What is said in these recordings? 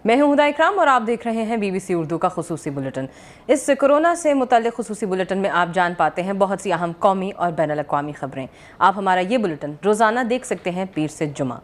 मैं हूं हुदा इकराम और आप देख रहे हैं BBC उर्दू का खुसूसी बुलेटिन। इस कोरोना से मुताल्लिक़ खुसूसी बुलेटिन में आप जान पाते हैं बहुत सी अहम कौमी और बैनुल-अक़वामी खबरें। आप हमारा ये बुलेटिन रोज़ाना देख सकते हैं पीर से जुमा।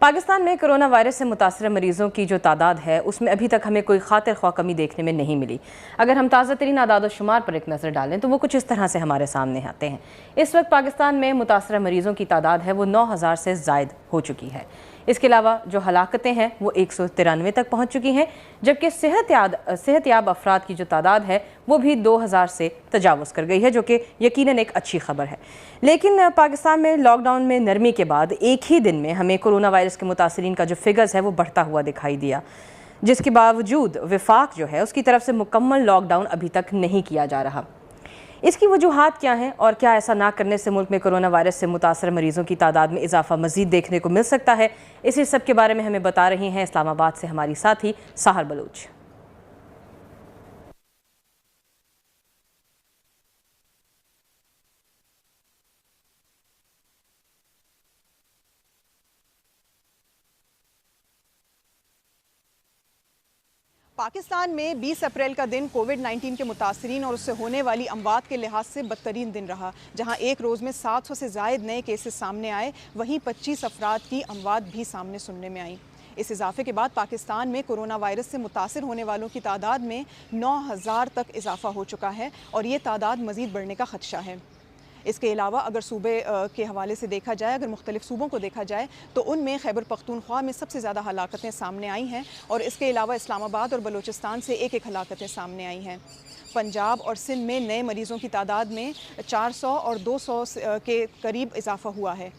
पाकिस्तान में कोरोना वायरस से मुतासर मरीज़ों की जो तादाद है उसमें अभी तक हमें कोई खातिर ख्वाह कमी देखने में नहीं मिली। अगर हम ताज़ा तरीन आदाद व शुमार पर एक नज़र डालें तो वो कुछ इस तरह से हमारे सामने आते हैं। इस वक्त पाकिस्तान में मुतासर मरीज़ों की तादाद है वो 9000 से ज़ायद हो चुकी है। इसके अलावा जो हलाकतें हैं वो 193 तक पहुँच चुकी हैं, जबकि सेहतयाब अफराद की जो तादाद है वो भी 2000 से तजावुज़ कर गई है, जो कि यकीनन एक अच्छी खबर है। लेकिन पाकिस्तान में लॉकडाउन में नरमी के बाद एक ही दिन में हमें कोरोना वायरस के मुतासरीन का जो फिगर्स है वो बढ़ता हुआ दिखाई दिया, जिसके बावजूद वफाक जो है उसकी तरफ से मुकम्मल लॉकडाउन अभी तक नहीं किया जा रहा। इसकी वजूहात क्या हैं और क्या ऐसा ना करने से मुल्क में कोरोना वायरस से मुतासर मरीज़ों की तादाद में इजाफा मज़ीद देखने को मिल सकता है, इसी सब के बारे में हमें बता रही हैं इस्लामाबाद से हमारी साथी साहर बलूच। पाकिस्तान में 20 अप्रैल का दिन कोविड-19 के मुतासरीन और उससे होने वाली अमवात के लिहाज से बदतरीन दिन रहा। जहां एक रोज़ में 700 से ज़ायद नए केसेस सामने आए, वहीं 25 अफराद की अमवात भी सामने सुनने में आई। इस इजाफे के बाद पाकिस्तान में कोरोना वायरस से मुतासर होने वालों की तादाद में 9000 तक इजाफा हो चुका है और ये तादाद मज़ीद बढ़ने का खदशा है। इसके अलावा अगर सूबे के हवाले से देखा जाए, अगर मुख्तलिफ सूबों को देखा जाए तो उनमें खैबर पख्तूनख्वा में सबसे ज़्यादा हलाकतें सामने आई हैं और इसके अलावा इस्लामाबाद और बलूचिस्तान से एक हलाकतें सामने आई हैं। पंजाब और सिंध में नए मरीज़ों की तादाद में 400 और 200 के करीब इजाफा हुआ है।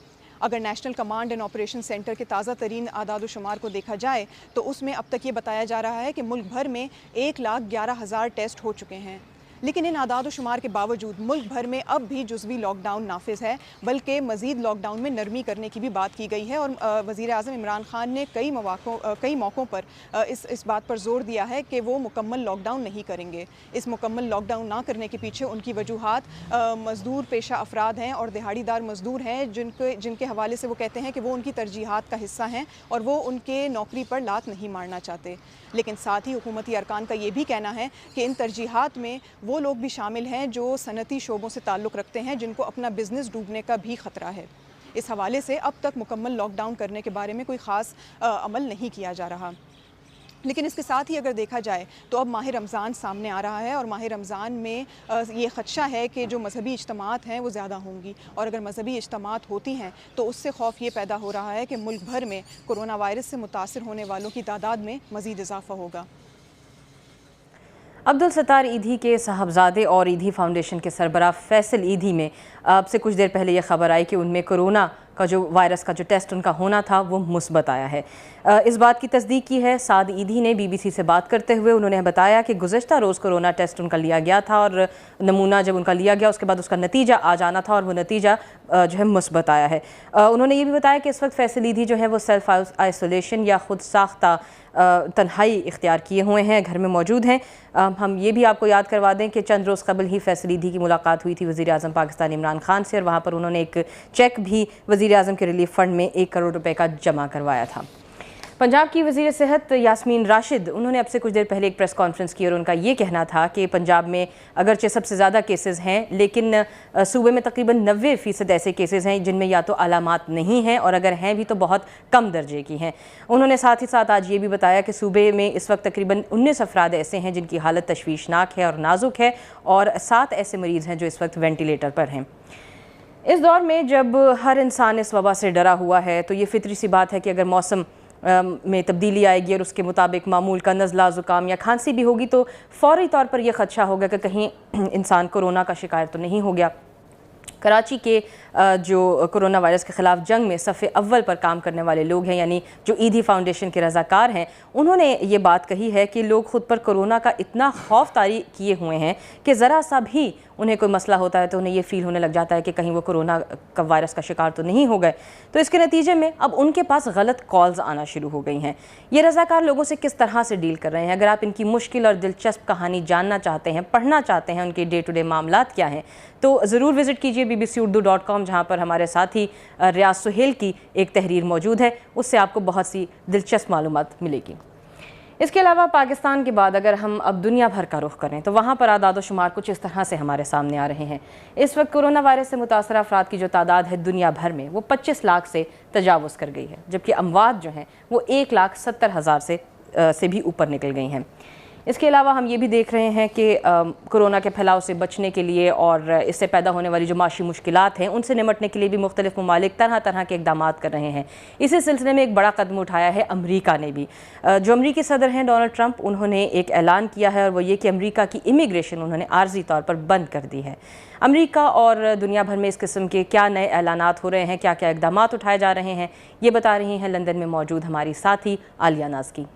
अगर national command and operation centre के ताज़ा तरीन आदाद शुमार को देखा जाए तो उसमें अब तक ये बताया जा रहा है कि मुल्क भर में 1,11,000 टेस्ट हो चुके हैं। लेकिन इन आदाद शुमार के बावजूद मुल्क भर में अब भी जुज़वी लॉकडाउन नाफिज है, बल्कि मज़ीद लॉकडाउन में नरमी करने की भी बात की गई है। और वज़ीर आज़म इमरान खान ने कई मौक़ों पर इस बात पर जोर दिया है कि वो मुकम्मल लॉकडाउन नहीं करेंगे। इस मुकम्मल लॉकडाउन ना करने के पीछे उनकी वजूहात मज़दूर पेशा अफराद हैं और दिहाड़ीदार मज़दूर हैं, जिनके हवाले से वो कहते हैं कि वो उनकी तरजीहात का हिस्सा हैं और वो उनके नौकरी पर लात नहीं मारना चाहते। लेकिन साथ ही हुकूमती अरकान का ये भी कहना है कि इन तरजीहात में वो लोग भी शामिल हैं जो सनती शोबों से ताल्लुक़ रखते हैं, जिनको अपना बिज़नेस डूबने का भी ख़तरा है। इस हवाले से अब तक मुकम्मल लॉकडाउन करने के बारे में कोई ख़ास अमल नहीं किया जा रहा। लेकिन इसके साथ ही अगर देखा जाए तो अब माह रमज़ान सामने आ रहा है और माह रमज़ान में ये ख़दशा है कि जो मजहबी इज्तिमात हैं वो ज़्यादा होंगी और अगर मजहबी इज्तिमात होती हैं तो उससे खौफ ये पैदा हो रहा है कि मुल्क भर में कोरोना वायरस से मुतासर होने वालों की तादाद में मज़ीद इजाफा होगा। अब्दुल सत्तार ईधी के साहबजादे और ईधी फाउंडेशन के सरबराह फैसल ईधी में अब से कुछ देर पहले ये खबर आई कि उनमें कोरोना का जो वायरस का जो टेस्ट उनका होना था वो मुस्बत आया है। इस बात की तस्दीक की है साद ईधी ने BBC से बात करते हुए। उन्होंने बताया कि गुज़श्ता रोज़ कोरोना टेस्ट उनका लिया गया था और नमूना जब उनका लिया गया उसके बाद उसका नतीजा आ जाना था और वो नतीजा जो है मुस्बत आया है। उन्होंने ये भी बताया कि इस वक्त फैसल ईधी जो है वो सेल्फ आइसोलेशन या खुद साख्ता तन्हाई इख्तियार किए हुए हैं, घर में मौजूद हैं। हम ये भी आपको याद करवा दें कि चंद रोज़ कबल ही फैसल ईधी की मुलाकात हुई थी वज़ीर आज़म पाकिस्तान इमरान खान से और वहाँ पर उन्होंने एक चेक भी वज़ीर आज़म के रिलीफ फ़ंड में 1 करोड़ रुपए का जमा करवाया था। पंजाब की वज़ीर सेहत यास्मीन राशिद, उन्होंने अब से कुछ देर पहले एक प्रेस कॉन्फ्रेंस की और उनका ये कहना था कि पंजाब में अगरचे सबसे ज़्यादा केसेस हैं, लेकिन सूबे में तकरीबन 90% ऐसे केसेस हैं जिनमें या तो अलामात नहीं हैं और अगर हैं भी तो बहुत कम दर्जे की हैं। उन्होंने साथ ही साथ आज ये भी बताया कि सूबे में इस वक्त तकरीबन 19 अफराद ऐसे हैं जिनकी हालत तशवीशनाक है और नाजुक है और 7 ऐसे मरीज़ हैं जो इस वक्त वेंटिलेटर पर हैं। इस दौर में जब हर इंसान इस वबा से डरा हुआ है तो ये फितरी सी बात है कि अगर मौसम में तब्दीली आएगी और उसके मुताबिक मामूल का नज़ला ज़ुकाम या खांसी भी होगी तो फ़ौरी तौर पर यह ख़दशा होगा कि कहीं इंसान कोरोना का शिकार तो नहीं हो गया। कराची के जो कोरोना वायरस के ख़िलाफ़ जंग में सफ़े अव्वल पर काम करने वाले लोग हैं, यानी जो ईदी फाउंडेशन के रज़ाकार हैं, उन्होंने ये बात कही है कि लोग ख़ुद पर कोरोना का इतना खौफ तारी किए हुए हैं कि ज़रा सा भी उन्हें कोई मसला होता है तो उन्हें ये फ़ील होने लग जाता है कि कहीं वो कोरोना का वायरस का शिकार तो नहीं हो गए। तो इसके नतीजे में अब उनके पास गलत कॉल्स आना शुरू हो गई हैं। ये रज़ाकार लोगों से किस तरह से डील कर रहे हैं? अगर आप इनकी मुश्किल और दिलचस्प कहानी जानना चाहते हैं, पढ़ना चाहते हैं उनके डे टू डे मामलात क्या हैं, तो ज़रूर विज़िट कीजिए bbcurdu.com, जहाँ पर हमारे साथी रियाज सुहेल की एक तहरीर मौजूद है। उससे आपको बहुत सी दिलचस्प मालूमात मिलेगी। इसके अलावा पाकिस्तान के बाद अगर हम अब दुनिया भर का रुख करें तो वहाँ पर आदाद शुमार कुछ इस तरह से हमारे सामने आ रहे हैं। इस वक्त कोरोना वायरस से मुतासर अफराद की जो तादाद है दुनिया भर में वो 25 लाख से तजावुज़ कर गई है, जबकि अमवात जो हैं वो 1,70,000 से भी ऊपर निकल गई हैं। इसके अलावा हम ये भी देख रहे हैं कि कोरोना के फैलाव से बचने के लिए और इससे पैदा होने वाली जो माशी मुश्किलात हैं उनसे निमटने के लिए भी मुख्तलिफ ममालिक तरह तरह के इक़दाम कर रहे हैं। इसी सिलसिले में एक बड़ा कदम उठाया है अमरीका ने भी। जो अमरीकी सदर हैं डोनाल्ड ट्रंप, उन्होंने एक ऐलान किया है और वो ये कि अमरीका की इमिग्रेशन उन्होंने आर्जी तौर पर बंद कर दी है। अमरीका और दुनिया भर में इस किस्म के क्या नए ऐलानात हो रहे हैं, क्या क्या इक़दाम उठाए जा रहे हैं, ये बता रही हैं लंदन में मौजूद हमारी साथी आलिया नाज़की।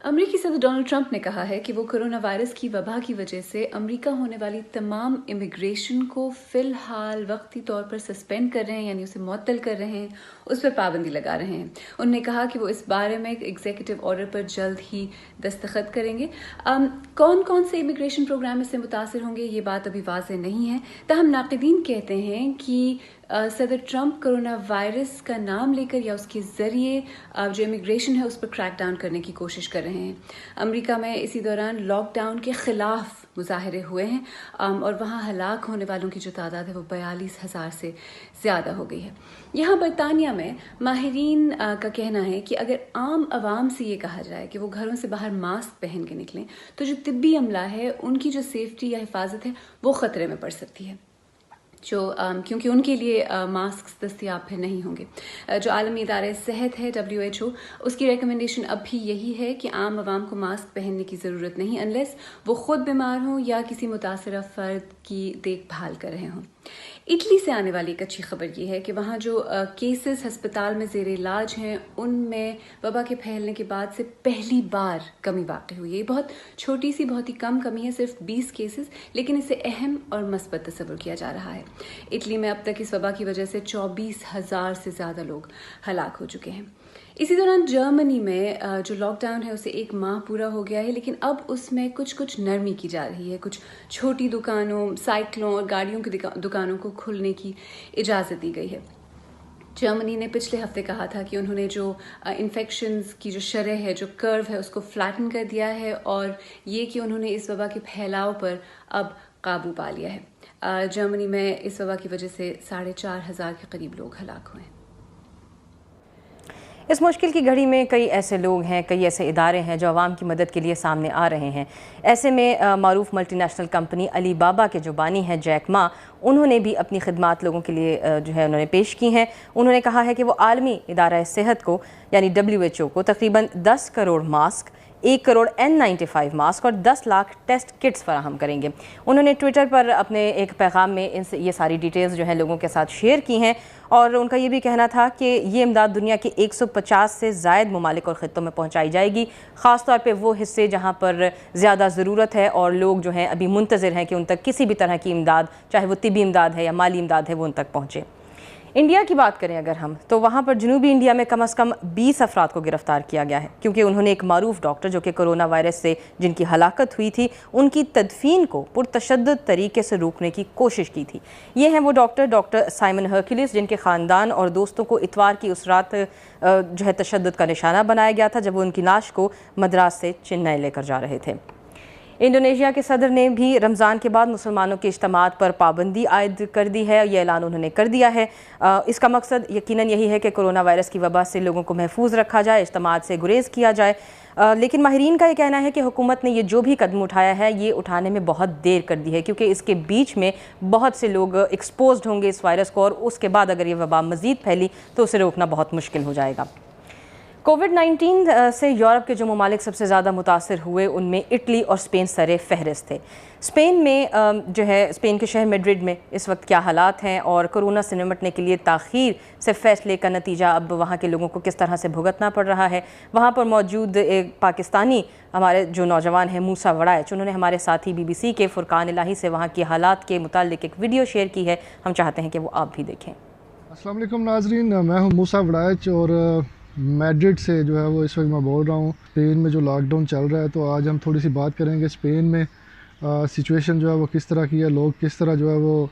अमरीकी सदर डोनाल्ड ट्रंप ने कहा है कि वो कोरोना वायरस की वबा की वजह से अमरीका होने वाली तमाम इमिग्रेशन को फ़िलहाल वक्ती तौर पर सस्पेंड कर रहे हैं, यानी उसे मुअत्तल कर रहे हैं, उस पर पाबंदी लगा रहे हैं। उन्होंने कहा कि वो इस बारे में एक एग्जीक्यूटिव ऑर्डर पर जल्द ही दस्तखत करेंगे। कौन कौन से इमिग्रेशन प्रोग्राम इससे मुतासर होंगे ये बात अभी वाज़ेह नहीं है। ताहम नाक़िदीन कहते हैं कि सदर ट्रंप कोरोना वायरस का नाम लेकर या उसके ज़रिए जो इमिग्रेशन है उस पर क्रैक डाउन करने की कोशिश कर रहे हैं। अमेरिका में इसी दौरान लॉकडाउन के ख़िलाफ़ मुजाहरे हुए हैं और वहाँ हलाक होने वालों की जो तादाद है वो 42,000 से ज़्यादा हो गई है। यहाँ बरतानिया में माहिरीन का कहना है कि अगर आम आवाम से ये कहा जाए कि वो घरों से बाहर मास्क पहन के निकलें तो जो तिब्बी अमला है उनकी जो सेफ्टी या हिफाजत है वो ख़तरे में पड़ सकती है, क्योंकि उनके लिए मास्क दस्तयाब फिर नहीं होंगे। जो आलमी इदारे सेहत है WHO, उसकी रिकमेंडेशन अब भी यही है कि आम आवाम को मास्क पहनने की ज़रूरत नहीं अनलेस वो ख़ुद बीमार हों या किसी मुतासरा फ़र्द की देखभाल कर रहे हों। इटली से आने वाली एक अच्छी खबर ये है कि वहाँ जो केसेस हस्पताल में ज़ेर इलाज हैं उनमें वबा के फैलने के बाद से पहली बार कमी वाक़ई हुई है। ये बहुत छोटी सी, बहुत ही कम कमी है, सिर्फ 20 केसेस, लेकिन इसे अहम और मस्बत तस्वुर किया जा रहा है। इटली में अब तक इस वबा की वजह से 24,000 से ज़्यादा लोग हलाक हो चुके हैं। इसी दौरान जर्मनी में जो लॉकडाउन है उसे 1 माह पूरा हो गया है, लेकिन अब उसमें कुछ नरमी की जा रही है। कुछ छोटी दुकानों, साइकिलों और गाड़ियों की दुकानों को खुलने की इजाज़त दी गई है। जर्मनी ने पिछले हफ्ते कहा था कि उन्होंने जो इन्फेक्शंस की जो शरह है, जो कर्व है, उसको फ्लैटन कर दिया है और ये कि उन्होंने इस वबा के फैलाव पर अब काबू पा लिया है। जर्मनी में इस वबा की वजह से 4,500 के करीब लोग हलाक हुए हैं। इस मुश्किल की घड़ी में कई ऐसे लोग हैं, कई ऐसे इदारे हैं जो आवाम की मदद के लिए सामने आ रहे हैं। ऐसे में मारूफ मल्टीनेशनल कंपनी अलीबाबा के जो बानी हैं जैक मा, उन्होंने भी अपनी खिदमात लोगों के लिए जो है उन्होंने पेश की हैं। उन्होंने कहा है कि वो आलमी इदारा सेहत को यानी WHO को तकरीबन 10 crore mask, 1 crore N95 mask और 10 लाख टेस्ट किट्स फराहम करेंगे। उन्होंने ट्विटर पर अपने एक पैगाम में इनसे ये सारी डिटेल्स जो है लोगों के साथ शेयर की हैं और उनका ये भी कहना था कि ये इमदाद दुनिया के 150 से ज़ायद ममालिक और ख़ित्तों में पहुँचाई जाएगी, ख़ास तौर पे वो हिस्से जहाँ पर ज़्यादा ज़रूरत है और लोग जो हैं अभी मुंतज़िर हैं कि उन तक किसी भी तरह की इमदाद, चाहे वो तिबी इमदाद है या माली इमदाद है, वो उन तक पहुँचे। इंडिया की बात करें अगर हम, तो वहाँ पर जनूबी इंडिया में कम से कम 20 अफराद को गिरफ्तार किया गया है, क्योंकि उन्होंने एक मारूफ डॉक्टर जो कि कोरोना वायरस से जिनकी हलाकत हुई थी उनकी तदफीन को पुरतशद्दुद तरीके से रोकने की कोशिश की थी। ये हैं वो डॉक्टर साइमन हर्क्यूलिस, जिनके ख़ानदान और दोस्तों को इतवार की उस रात जो है तशद्दुद का निशाना बनाया गया था जब वो उनकी लाश को मद्रास से चेन्नई लेकर जा रहे थे। इंडोनेशिया के सदर ने भी रमज़ान के बाद मुसलमानों के इज्तिमात पर पाबंदी आयद कर दी है। ये ऐलान उन्होंने कर दिया है। इसका मकसद यकीनन यही है कि कोरोना वायरस की वबा से लोगों को महफूज रखा जाए, इज्तिमात से गुरेज किया जाए। लेकिन माहिरीन का ये कहना है कि हुकूमत ने ये जो भी कदम उठाया है ये उठाने में बहुत देर कर दी है, क्योंकि इसके बीच में बहुत से लोग एक्सपोज्ड होंगे इस वायरस को और उसके बाद अगर ये वबा मज़ीद फैली तो उसे रोकना बहुत मुश्किल हो जाएगा। कोविड-19 से यूरोप के जो ममालिक सबसे ज़्यादा मुतासर हुए उनमें इटली और स्पेन सरे फहरिस्त थे। स्पेन में जो है स्पेन के शहर मैड्रिड में इस वक्त क्या हालात हैं और कोरोना से निपटने के लिए ताख़ीर से फ़ैसले का नतीजा अब वहाँ के लोगों को किस तरह से भुगतना पड़ रहा है। वहाँ पर मौजूद एक पाकिस्तानी हमारे जो नौजवान हैं मूसा वड़ाइच, उन्होंने हमारे साथी BBC के फुरकान इलाही से वहाँ की हालात के मुताल्लिक एक वीडियो शेयर की है। हम चाहते हैं कि वो आप भी देखें। अस्सलाम वालेकुम नाजरीन, मैं हूँ मूसा वड़ाइच और मैड्रिड से जो है वो इस वक्त मैं बोल रहा हूँ। स्पेन में जो लॉकडाउन चल रहा है तो आज हम थोड़ी सी बात करेंगे स्पेन में सिचुएशन जो है वो किस तरह की है, लोग किस तरह जो है वो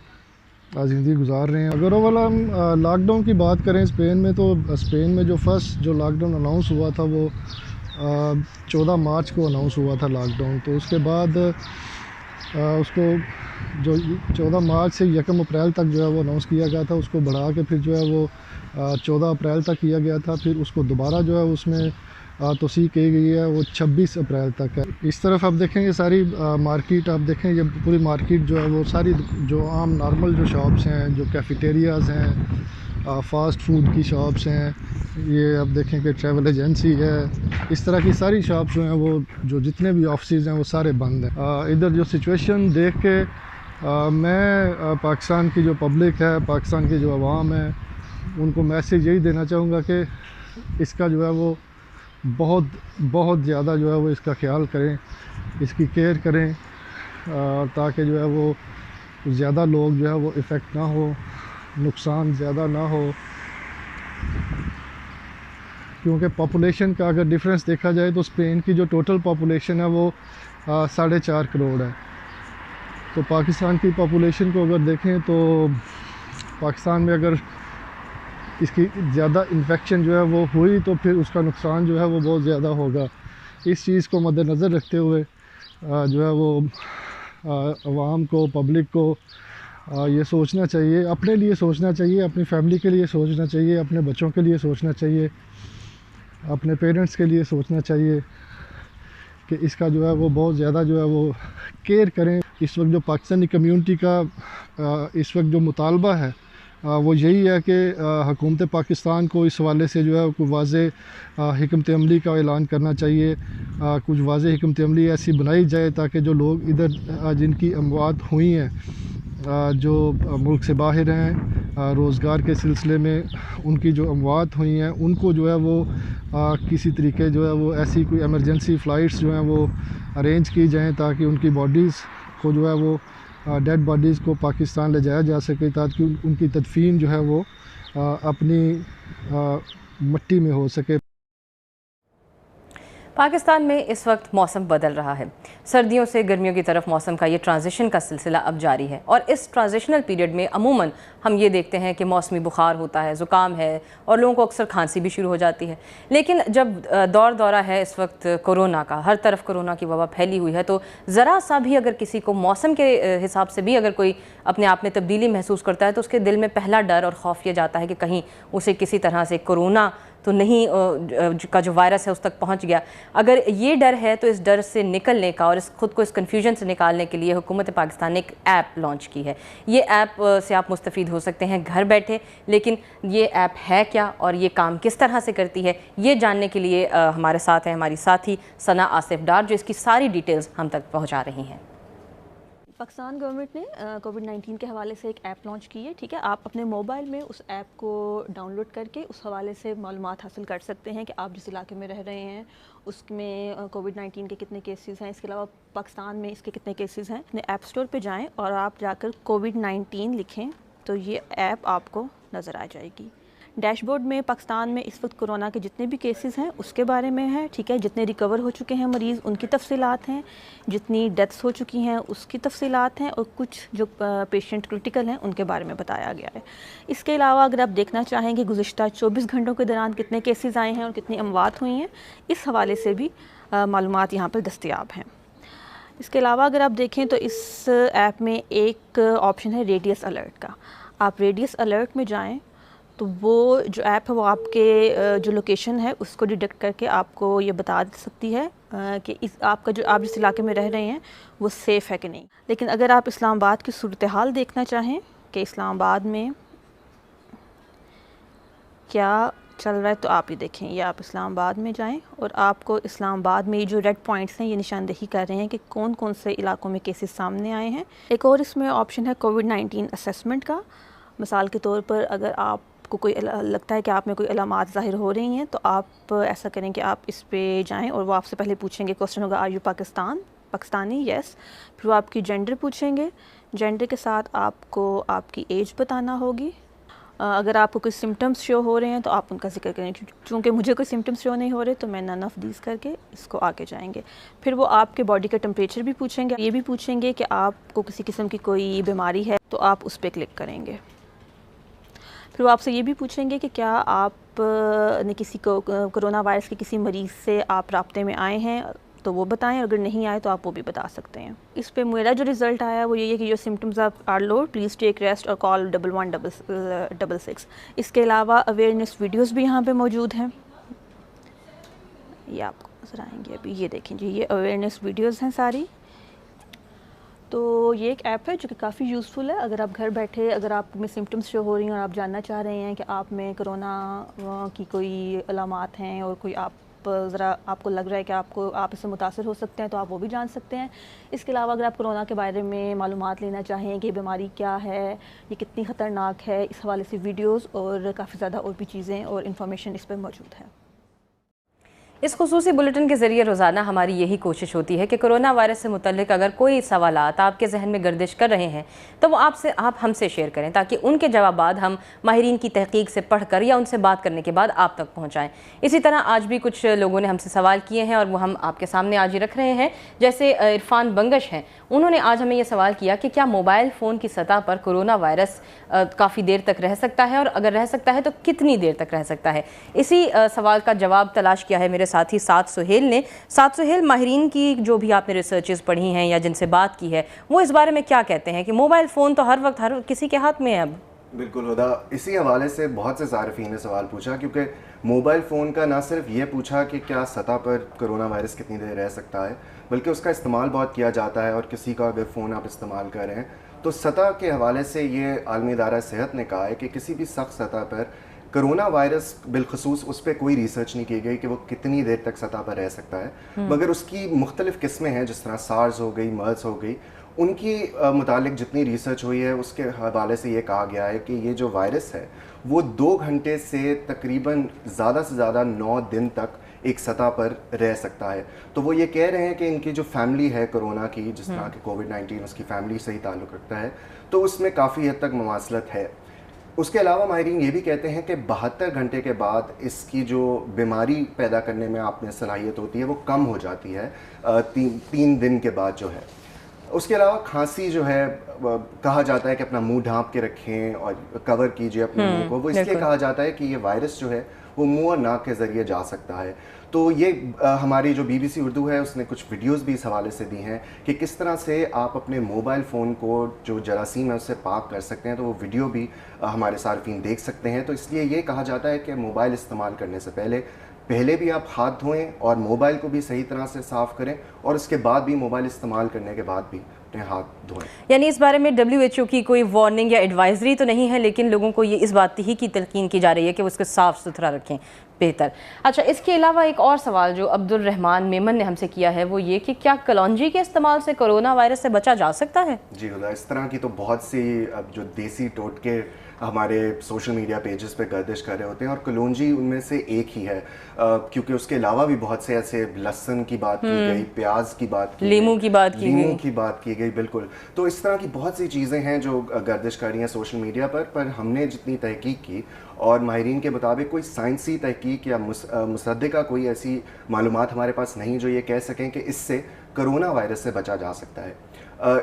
ज़िंदगी गुजार रहे हैं। अगर ओवरऑल हम लॉकडाउन की बात करें स्पेन में, तो स्पेन में जो फर्स्ट जो लॉकडाउन अनाउंस हुआ था वो 14 मार्च को अनाउंस हुआ था लॉकडाउन। तो उसके बाद उसको जो 14 मार्च से 1 अप्रैल तक जो है वो अनाउंस किया गया था, उसको बढ़ा के फिर जो है वो 14 अप्रैल तक किया गया था। फिर उसको दोबारा जो है उसमें तोसी की गई है, वो 26 अप्रैल तक है। इस तरफ आप देखेंगे सारी मार्केट, आप देखें ये पूरी मार्केट जो है वो सारी जो आम नॉर्मल जो शॉप्स हैं, जो कैफेटेरियाज़ हैं, फ़ास्ट फूड की शॉप्स हैं, ये आप देखें कि ट्रैवल एजेंसी है, इस तरह की सारी शॉप्स जो हैं वो जो जितने भी ऑफिस हैं वो सारे बंद हैं। इधर जो सिचुएशन देख के मैं पाकिस्तान की जो पब्लिक है, पाकिस्तान की जो आवाम है, उनको मैसेज यही देना चाहूँगा कि इसका जो है वो बहुत ज़्यादा जो है वो इसका ख्याल करें, इसकी केयर करें, ताकि जो है वो ज़्यादा लोग जो है वो इफ़ेक्ट ना हो, नुकसान ज़्यादा ना हो। क्योंकि पॉपुलेशन का अगर डिफरेंस देखा जाए तो स्पेन की जो टोटल पॉपुलेशन है वो 4.5 करोड़ है। तो पाकिस्तान की पॉपुलेशन को अगर देखें तो पाकिस्तान में अगर इसकी ज़्यादा इन्फेक्शन जो है वो हुई तो फिर उसका नुकसान जो है वो बहुत ज़्यादा होगा। इस चीज़ को मद्देनज़र रखते हुए जो है वो आवाम को, पब्लिक को ये सोचना चाहिए, अपने लिए सोचना चाहिए, अपनी फैमिली के लिए सोचना चाहिए, अपने बच्चों के लिए सोचना चाहिए, अपने पेरेंट्स के लिए सोचना चाहिए कि इसका जो है वो बहुत ज़्यादा जो है वो केयर करें। इस वक्त जो पाकिस्तानी कम्यूनिटी का इस वक्त जो मुतालबा है वो यही है कि हुकूमत पाकिस्तान को इस हवाले से जो है कोई वाज़ेह हिकमत अमली का ऐलान करना चाहिए। कुछ वाज़ेह हिकमत अमली ऐसी बनाई जाए ताकि जो लोग इधर जिनकी अमवात हुई हैं, जो मुल्क से बाहर हैं, रोज़गार के सिलसिले में उनकी जो अमवात हुई हैं, उनको जो है वो किसी तरीके जो है वो ऐसी कोई एमरजेंसी फ़्लाइट्स जो हैं वो अरेंज की जाएँ ताकि उनकी बॉडीज़ को जो है वो डेड बॉडीज़ को पाकिस्तान ले जाया जा सके, ताकि उनकी तदफीन जो है वो अपनी मिट्टी में हो सके। पाकिस्तान में इस वक्त मौसम बदल रहा है। सर्दियों से गर्मियों की तरफ मौसम का ये ट्रांजिशन का सिलसिला अब जारी है और इस ट्रांजिशनल पीरियड में अमूमन हम ये देखते हैं कि मौसमी बुखार होता है, ज़ुकाम है और लोगों को अक्सर खांसी भी शुरू हो जाती है। लेकिन जब दौरा है इस वक्त कोरोना का, हर तरफ कोरोना की वबा फैली हुई है, तो ज़रा सा भी अगर किसी को मौसम के हिसाब से भी अगर कोई अपने आप में तब्दीली महसूस करता है तो उसके दिल में पहला डर और खौफ ये जाता है कि कहीं उसे किसी तरह से कोरोना तो नहीं का जो वायरस है उस तक पहुंच गया। अगर ये डर है तो इस डर से निकलने का और इस खुद को इस कन्फ्यूजन से निकालने के लिए हुकूमत पाकिस्तान ने एक ऐप लॉन्च की है। ये ऐप से आप मुस्तफ़ीद हो सकते हैं घर बैठे, लेकिन ये ऐप है क्या और ये काम किस तरह से करती है, ये जानने के लिए हमारे साथ हैं हमारी साथी सना आसिफ डार, जो इसकी सारी डिटेल्स हम तक पहुँचा रही हैं। पाकिस्तान गवर्नमेंट ने कोविड-19 के हवाले से एक ऐप लॉन्च की है। ठीक है, आप अपने मोबाइल में उस ऐप को डाउनलोड करके उस हवाले से मालूमात हासिल कर सकते हैं कि आप जिस इलाके में रह रहे हैं उसमें कोविड-19 के कितने केसेस हैं, इसके अलावा पाकिस्तान में इसके कितने केसेस हैं। अपने ऐप स्टोर पे जाएं और आप जाकर कोविड-19 लिखें तो ये ऐप आपको नज़र आ जाएगी। डैशबोर्ड में पाकिस्तान में इस वक्त कोरोना के जितने भी केसेस हैं उसके बारे में है। ठीक है, जितने रिकवर हो चुके हैं मरीज़ उनकी तफसीलात हैं, जितनी डेथ्स हो चुकी हैं उसकी तफसीलात हैं और कुछ जो पेशेंट क्रिटिकल हैं उनके बारे में बताया गया है। इसके अलावा अगर आप देखना चाहेंगे गुज़िश्ता 24 घंटों के दौरान कितने केसेस आए हैं और कितनी अमवात हुई हैं, इस हवाले से भी मालूमात यहाँ पर दस्तयाब हैं। इसके अलावा अगर आप देखें तो इस ऐप में एक ऑप्शन है रेडियस अलर्ट का। आप रेडियस अलर्ट में जाएँ तो वो जो ऐप है वो आपके जो लोकेशन है उसको डिटेक्ट करके आपको ये बता सकती है कि आप जिस इलाके में रह रहे हैं वो सेफ़ है कि नहीं। लेकिन अगर आप इस्लामाबाद की सूरत हाल देखना चाहें कि इस्लामाबाद में क्या चल रहा है तो आप ये देखें, ये आप इस्लामाबाद में जाएं और आपको इस्लामाबाद में जो रेड पॉइंट्स हैं ये निशानदेही कर रहे हैं कि कौन कौन से इलाकों में केसेस सामने आए हैं। एक और इसमें ऑप्शन है कोविड-19 असेसमेंट का। मिसाल के तौर पर अगर आप को कोई लगता है कि आप में कोई अलामात ज़ाहिर हो रही हैं तो आप ऐसा करें कि आप इस पे जाएं और वो आपसे पहले पूछेंगे, क्वेश्चन होगा आर यू पाकिस्तानी, यस। फिर वो आपकी जेंडर पूछेंगे, जेंडर के साथ आपको आपकी एज बताना होगी। अगर आपको कोई सिम्टम्स शो हो रहे हैं तो आप उनका जिक्र करें। चूँकि मुझे कोई सिम्टम्स शो नहीं हो रहे तो मैं नन ऑफ दीज करके इसको आगे जाएंगे। फिर वो आपके बॉडी का टेम्परेचर भी पूछेंगे, ये भी पूछेंगे कि आपको किसी किस्म की कोई बीमारी है तो आप उस पर क्लिक करेंगे। फिर वो आपसे ये भी पूछेंगे कि क्या आप ने किसी को कोरोना वायरस के किसी मरीज़ से आप राब्ते में आए हैं, तो वो बताएं, अगर नहीं आए तो आप वो भी बता सकते हैं। इस पे मेरा जो रिज़ल्ट आया वो ये है कि your symptoms are low, please take rest और कॉल 1166। इसके अलावा अवेयरनेस वीडियोस भी यहाँ पे मौजूद हैं, ये आपको नजर आएंगे अभी। ये देखें जी, ये अवेयरनेस वीडियोस हैं सारी। तो ये एक ऐप है जो कि काफ़ी यूज़फुल है। अगर आप घर बैठे, अगर आप में सिम्टम्स शो हो रही हैं और आप जानना चाह रहे हैं कि आप में कोरोना की कोई अलामात हैं और कोई आप ज़रा आपको लग रहा है कि आप इससे मुतासर हो सकते हैं, तो आप वो भी जान सकते हैं। इसके अलावा अगर आप कोरोना के बारे में मालूमात लेना चाहें कि बीमारी क्या है, ये कितनी ख़तरनाक है, इस हवाले से वीडियोस और काफ़ी ज़्यादा और भी चीज़ें और इन्फॉर्मेशन इस पर मौजूद है। इस खुसूसी बुलेटिन के ज़रिए रोज़ाना हमारी यही कोशिश होती है कि कोरोना वायरस से मुतल्लिक अगर कोई सवालात आपके जहन में गर्दिश कर रहे हैं तो वो आप हमसे शेयर करें, ताकि उनके जवाबात हम माहिरीन की तहकीक से पढ़कर या उनसे बात करने के बाद आप तक पहुँचाएँ। इसी तरह आज भी कुछ लोगों ने हमसे सवाल किए हैं और वो हम आपके सामने आज ही रख रहे हैं। जैसे इरफान बंगश हैं, उन्होंने आज हमें ये सवाल किया कि क्या मोबाइल फ़ोन की सतह पर कोरोना वायरस काफ़ी देर तक रह सकता है, और अगर रह सकता है तो कितनी देर तक रह सकता है। इसी सवाल का जवाब तलाश किया है मेरे साथी साद सुहेल ने। साद सुहेल, माहिरीन की जो भी आपने रिसर्चेस पढ़ी हैं या जिनसे बात की है, वो इस बारे में क्या कहते हैं कि मोबाइल फ़ोन तो हर वक्त हर किसी के हाथ में है अब? बिल्कुल हुदा, इसी हवाले से बहुत से सारिफीन ने सवाल पूछा, क्योंकि मोबाइल फ़ोन का ना सिर्फ ये पूछा कि क्या सतह पर कोरोना वायरस कितनी देर रह सकता है, बल्कि उसका इस्तेमाल बहुत किया जाता है। और किसी का अगर फ़ोन आप इस्तेमाल कर रहे हैं तो सतह के हवाले से ये आलमी इदारा सेहत ने कहा है कि किसी भी सख्त सतह पर कोरोना वायरस बिलखसूस उस पर कोई रिसर्च नहीं की गई कि वो कितनी देर तक सतह पर रह सकता है, मगर उसकी मुख्तलिफ़ किस्में हैं, जिस तरह सार्स हो गई, मर्स हो गई, उनकी मुतालिक जितनी रिसर्च हुई है उसके हवाले से ये कहा गया है कि ये जो वायरस है वो 2 घंटे से तकरीबन ज़्यादा से ज़्यादा 9 दिन तक एक सतह पर रह सकता है। तो वो ये कह रहे हैं कि इनकी जो फैमिली है कोरोना की, जिस तरह की कोविड-19 उसकी फैमिली से ही ताल्लुक़ रखता है, तो उसमें काफ़ी हद तक ममासलत है। उसके अलावा माहिरीन ये भी कहते हैं कि 72 घंटे के बाद इसकी जो बीमारी पैदा करने में आप में सलाहियत होती है वो कम हो जाती है, 3 दिन के बाद जो है। उसके अलावा खांसी जो है, कहा जाता है कि अपना मुंह ढांप के रखें और कवर कीजिए अपने मुंह को। वो इसलिए कहा जाता है कि ये वायरस जो है वो मुंह और नाक के ज़रिए जा सकता है। तो ये हमारी जो BBC उर्दू है उसने कुछ वीडियोस भी इस हवाले से दी हैं कि किस तरह से आप अपने मोबाइल फ़ोन को जो जरासीम है उससे पाक कर सकते हैं। तो वो वीडियो भी हमारे सार्फिन देख सकते हैं। तो इसलिए ये कहा जाता है कि मोबाइल इस्तेमाल करने से पहले भी आप हाथ धोएं और मोबाइल को भी सही तरह से साफ़ करें, और उसके बाद भी मोबाइल इस्तेमाल करने के बाद भी अपने हाथ धोएं। यानी इस बारे में WHO की कोई वार्निंग या एडवाइजरी तो नहीं है, लेकिन लोगों को ये इस बात ही की तलकीन की जा रही है कि वो उसको साफ़ सुथरा रखें, बेहतर। अच्छा, इसके अलावा एक और सवाल जो अब्दुल रहमान मेमन ने हमसे किया है वो ये कि क्या कलौंजी के इस्तेमाल से कोरोना वायरस से बचा जा सकता है? जी हुदा, इस तरह की तो बहुत सी जो देसी टोटके हमारे सोशल मीडिया पेजेस पे गर्दिश कर रहे होते हैं, और कलौंजी उनमें से एक ही है, क्योंकि उसके अलावा भी बहुत से ऐसे लहसुन की बात की गई, प्याज की बात की, लीमू की बात की गई, बिल्कुल। तो इस तरह की बहुत सी चीज़ें हैं जो गर्दिश कर रही हैं सोशल मीडिया पर हमने जितनी तहकीक की और माहिरीन के मुताबिक कोई साइंसी तहकीक या मुसद्दिका कोई ऐसी मालूमात हमारे पास नहीं जो ये कह सकें कि इससे कोरोना वायरस से बचा जा सकता है।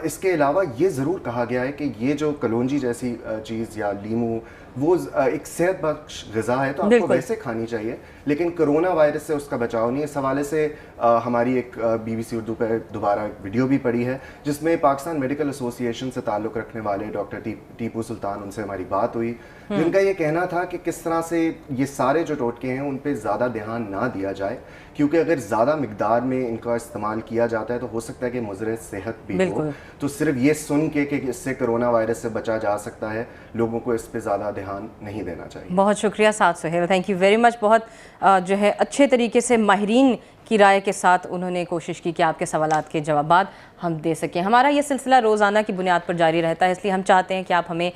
इसके अलावा ये ज़रूर कहा गया है कि ये जो कलौंजी जैसी चीज़ या लीमू वो एक सेहत बख्श ग़िज़ा है, तो आपको वैसे खानी चाहिए, लेकिन कोरोना वायरस से उसका बचाव नहीं है। इस हवाले से हमारी एक BBC उर्दू पर दोबारा वीडियो भी पड़ी है जिसमें पाकिस्तान मेडिकल एसोसिएशन से ताल्लुक़ रखने वाले डॉक्टर टीपू सुल्तान, उनसे हमारी बात हुई, जिनका ये कहना था कि किस तरह से ये सारे जो टोटके हैं उन पर ज़्यादा ध्यान ना दिया जाए, क्योंकि अगर ज़्यादा मिकदार में इनका इस्तेमाल किया जाता है तो हो सकता है कि मुज़र सेहत भी हो। तो सिर्फ ये सुन के कि इससे कोरोना वायरस से बचा जा सकता है, लोगों को इस पर ज़्यादा ध्यान नहीं देना चाहिए। बहुत शुक्रिया Saad Suhail, thank you very much. बहुत जो है अच्छे तरीके से माहिरीन की राय के साथ उन्होंने कोशिश की कि आपके सवालात के जवाबात हम दे सकें। हमारा ये सिलसिला रोज़ाना की बुनियाद पर जारी रहता है, इसलिए हम चाहते हैं कि आप हमें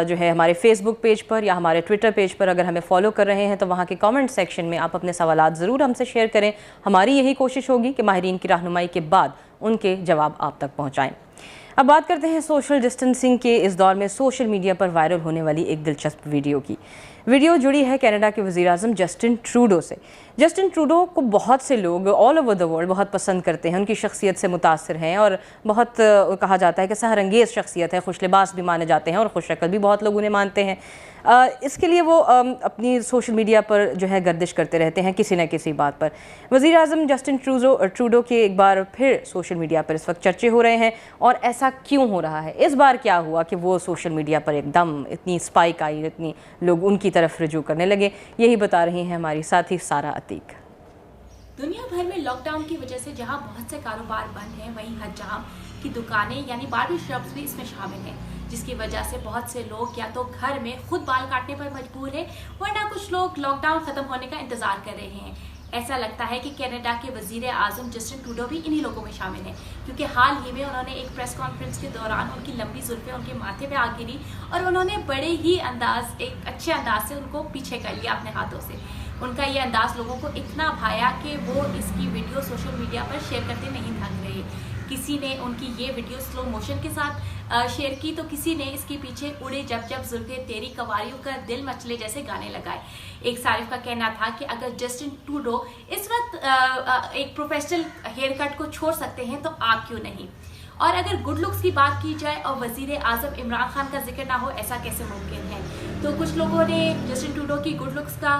जो है हमारे फेसबुक पेज पर या हमारे ट्विटर पेज पर अगर हमें फॉलो कर रहे हैं तो वहाँ के कमेंट सेक्शन में आप अपने सवालात ज़रूर हमसे शेयर करें। हमारी यही कोशिश होगी कि माहिरीन की रहनुमाई के बाद उनके जवाब आप तक पहुँचाएँ। अब बात करते हैं सोशल डिस्टेंसिंग के इस दौर में सोशल मीडिया पर वायरल होने वाली एक दिलचस्प वीडियो की। वीडियो जुड़ी है कनाडा के वज़ीर-ए-आज़म जस्टिन ट्रूडो से। जस्टिन ट्रूडो को बहुत से लोग ऑल ओवर द वर्ल्ड बहुत पसंद करते हैं, उनकी शख्सियत से मुतासिर हैं और बहुत कहा जाता है कि सहरंगेज़ शख्सियत है, खुश लिबास भी माने जाते हैं और खुश शक्ल भी बहुत लोग उन्हें मानते हैं। इसके लिए वो अपनी सोशल मीडिया पर जो है गर्दिश करते रहते हैं किसी न किसी बात पर। वज़ीर-ए-आज़म जस्टिन ट्रूडो के एक बार फिर सोशल मीडिया पर इस वक्त चर्चे हो रहे हैं और ऐसा क्यों हो रहा है, इस बार क्या हुआ कि वो सोशल मीडिया पर एकदम इतनी स्पाइक आई, इतनी लोग उनकी तरफ रुजू करने लगे, यही बता रही हैं हमारी साथी सारा अतीक। दुनिया भर में लॉकडाउन की वजह से जहां बहुत से कारोबार बंद हैं, वहीं हजाम की दुकानें यानी बार्बर शॉप्स भी इसमें शामिल हैं, जिसकी वजह से बहुत से लोग या तो घर में खुद बाल काटने पर मजबूर हैं, वरना कुछ लोग लॉकडाउन खत्म होने का इंतजार कर रहे हैं। ऐसा लगता है कि कनाडा के वज़ीर-ए-आज़म जस्टिन ट्रूडो भी इन्हीं लोगों में शामिल हैं, क्योंकि हाल ही में उन्होंने एक प्रेस कॉन्फ्रेंस के दौरान उनकी लंबी जुल्फें उनके माथे पे आ गिरी और उन्होंने बड़े ही एक अच्छे अंदाज से उनको पीछे कर लिया अपने हाथों से। उनका ये अंदाज लोगों को इतना भाया कि वो इसकी वीडियो सोशल मीडिया पर शेयर करते नहीं थक रहे। किसी ने उनकी ये वीडियो स्लो मोशन के साथ शेयर की, तो किसी ने इसके पीछे उड़े जब जब जुल्फे तेरी कवारियों का दिल मचले जैसे गाने लगाए। एक सारिफ का कहना था कि अगर जस्टिन ट्रूडो इस वक्त एक प्रोफेशनल हेयर कट को छोड़ सकते हैं तो आप क्यों नहीं। और अगर गुड लुक्स की बात की जाए और वज़ीर-ए-आज़म इमरान खान का जिक्र ना हो, ऐसा कैसे मुमकिन है। तो कुछ लोगों ने जस्टिन ट्रूडो की गुड लुक्स का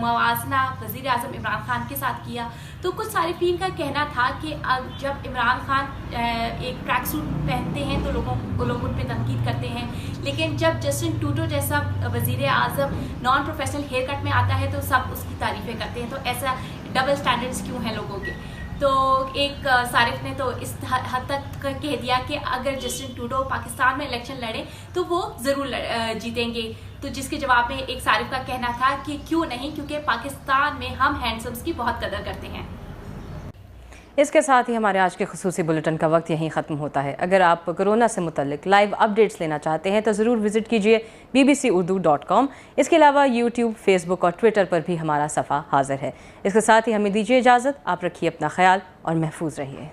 मवाजना वज़ीर-ए-आज़म इमरान खान के साथ किया। तो कुछ सारिफीन का कहना था कि जब इमरान खान एक ट्रैक सूट पहनते हैं तो लोग उन पर तनकीद करते हैं, लेकिन जब जस्टिन ट्रूडो जैसा वज़ीर-ए-आज़म नॉन प्रोफेशनल हेयर कट में आता है तो सब उसकी तारीफ़ें करते हैं। तो ऐसा डबल स्टैंडर्ड्स क्यों हैं लोगों के। तो एक सारिफ ने तो इस हद तक कह दिया कि अगर जस्टिन ट्रूडो पाकिस्तान में इलेक्शन लड़े तो वो ज़रूर जीतेंगे। तो जिसके जवाब में एक सारिफ का कहना था कि क्यों नहीं, क्योंकि पाकिस्तान में हम हैंडसम्स की बहुत कदर करते हैं। इसके साथ ही हमारे आज के खुसूसी बुलेटिन का वक्त यहीं ख़त्म होता है। अगर आप कोरोना से मुतल्लिक लाइव अपडेट्स लेना चाहते हैं तो ज़रूर विज़िट कीजिए bbcurdu.com। इसके अलावा यूट्यूब, फेसबुक और ट्विटर पर भी हमारा सफ़ा हाजिर है। इसके साथ ही हमें दीजिए इजाज़त। आप रखिए अपना ख्याल और महफूज रहिए।